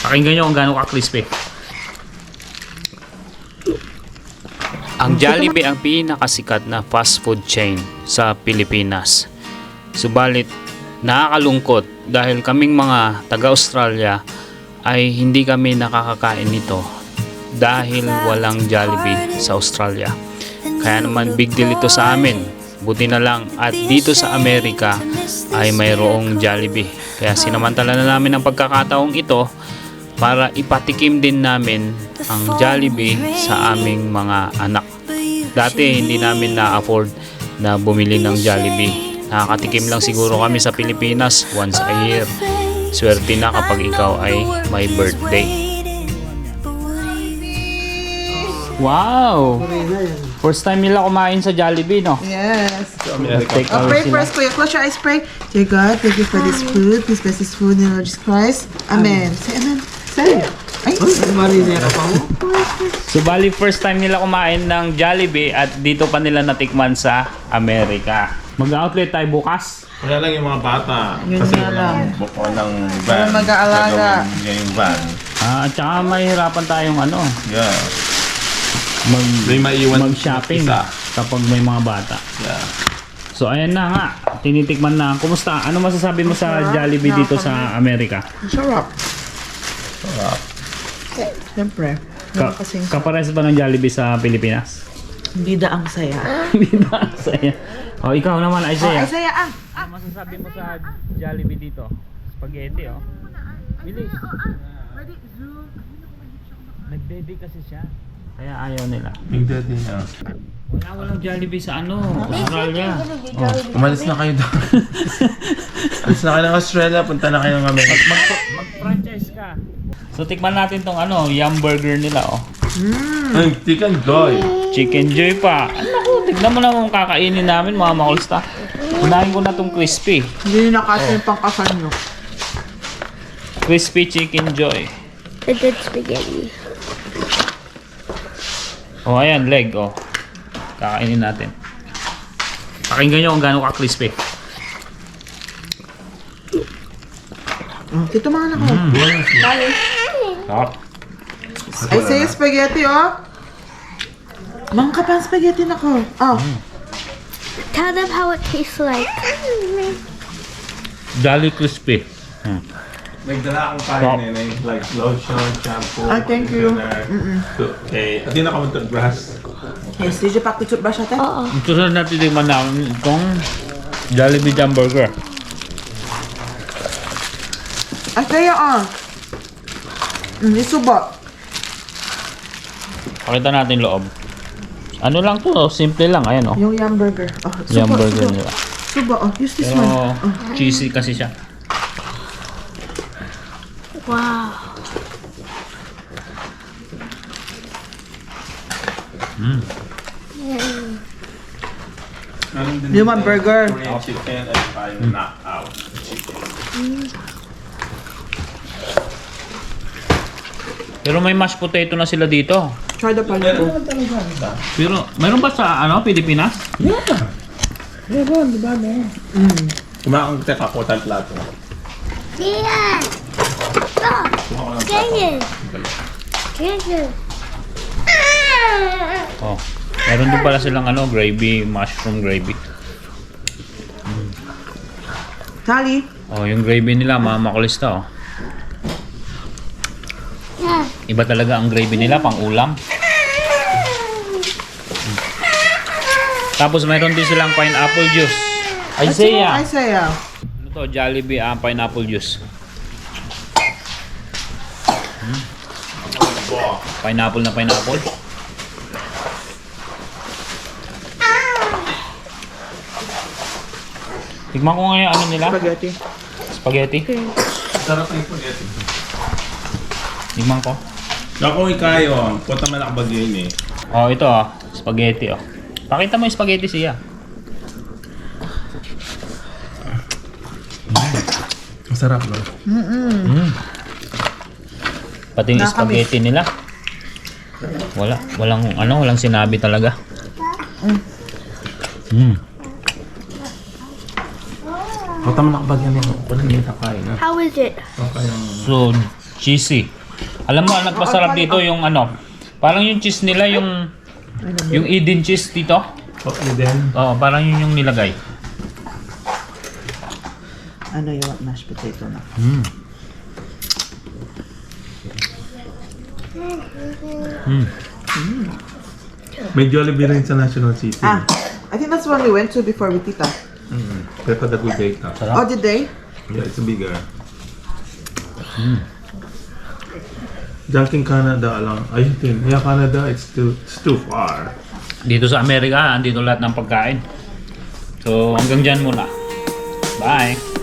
Pakinggan nyo kung gaano ka-crispy. Ang Jollibee ang pinakasikat na fast food chain sa Pilipinas. Subalit, nakakalungkot dahil kaming mga taga-Australia ay hindi kami nakakakain nito dahil walang Jollibee sa Australia. Kaya naman big deal ito sa amin. Buti na lang at dito sa Amerika ay mayroong Jollibee. Kaya sinamantala na namin ang pagkakataong ito para ipatikim din namin ang Jollibee sa aming mga anak. Dati hindi namin na-afford na bumili ng Jollibee. Nakakatikim lang siguro kami sa Pilipinas once a year. Swerte na kapag ikaw ay may birthday. Wow! First time nila kumain sa Jollibee, no? Yes. Take Oh, out pray sila. first, Kuya. Close your eyes, pray. Dear God, thank you for this food. Please bless this food in the name of Jesus Christ. Amen. Say amen. Say. Ay, So bali first time nila kumain ng Jollibee at dito pa nila natikman sa Amerika. Mag-outlet tayo bukas. Wala lang yung mga bata. Yun Kasi nga lang. walang van. Walang mag-aalaga. Gagawin niya yung van. At saka mahirapan tayong Yeah. May maiwan mag-shopping isa. kapag may mga bata. Yeah. So ayan na nga, tinitikman na. Kumusta? Ano masasabi mo sa Jollibee dito sa Amerika? sarap. Sarap. Siyempre. Kapares ba ng Jollibee sa Pilipinas? Bida ang saya. Hindi na saya. O ikaw naman, Isaiah. Ay, saya ang. Ano masasabi mo sa Jollibee dito? Spaghetti, oh. Bilis. Nagdede kasi siya. Kaya ayaw nila. Big daddy niya. Walang Jollibee sa Australia. Umalis na kayo doon. Umalis na kayo ng Australia. Punta na kayo ng Amerika. Mag-franchise ka. So tikman natin tong yum burger nila, oh. Ang chicken joy. Chicken joy pa. Ano, tignan mo naman kakainin namin, mga makulsta. Unahin ko na tong crispy. Hindi na kasi yung pangkasal nyo. Crispy chicken joy. The good spaghetti. Oh, ayan, leg, oh. Kakainin natin. Pakinggan nyo kung gaano ka-crispy. Dito mga anak ko. Sarap. Ay, say spaghetti, oh. Mangka pa ang spaghetti na ko. Oh. Tell them how it tastes like. Jolly crispy. Nagdala akong kain like lotion, shampoo. Ay, thank you. Okay. At di na kami toothbrush. Yes, did you pack the toothbrush natin? Oo. Ito na natin tingnan namin itong Jollibee Jam Burger. Ay, kaya, oh. Hindi subo. Pakita natin loob. Ano lang to, simple lang. Ayan, oh. Yung yum burger. Oh, Yum subo, burger subo. nila. Subo, oh. Use this Pero one. cheesy kasi siya. Wow. You want burger? Korean chicken and five knockout chicken. Pero may mashed potato na sila dito. Try the pineapple. Pero mayroon ba sa Pilipinas? Kumakang teka ko tal plato. Yeah. Oh, dang it. Dang it. Oh. Meron din pala silang gravy, mushroom gravy. Tali. Oh, yung gravy nila, mga makulista, oh. Yeah. Iba talaga ang gravy nila, pang ulam. Tapos mayroon din silang pineapple juice. Isaiah! Isaiah. Ano to, Jollibee, pineapple juice. Pineapple na pineapple. Tikman ko nga yung ano nila, Spaghetti. spaghetti. Sarap ng spaghetti. Tikman ko. Ako ikayo, punta man ako bagay eh. Oh, ito spaghetti, oh. Pakita mo yung spaghetti siya. Masarap no? Pati yung spaghetti nila. Walang sinabi talaga. Punta man ako bagay niyo. Walang hindi kakain na. How is it? Okay yung So cheesy. Alam mo, ang nagpasarap dito yung ano, parang yung cheese nila, yung Eden cheese dito. Oh, and then, Oo, parang yun yung nilagay. Ano yung mashed potato na? may Jollibee rin sa National City. Ah, I think that's one we went to before with Tita. Pero that we baked up. Oh, did they? Yeah, it's bigger. Diyan Canada lang. Ayun din. Yeah, Canada, it's too far. Dito sa Amerika, andito lahat ng pagkain. So, hanggang dyan muna. Bye!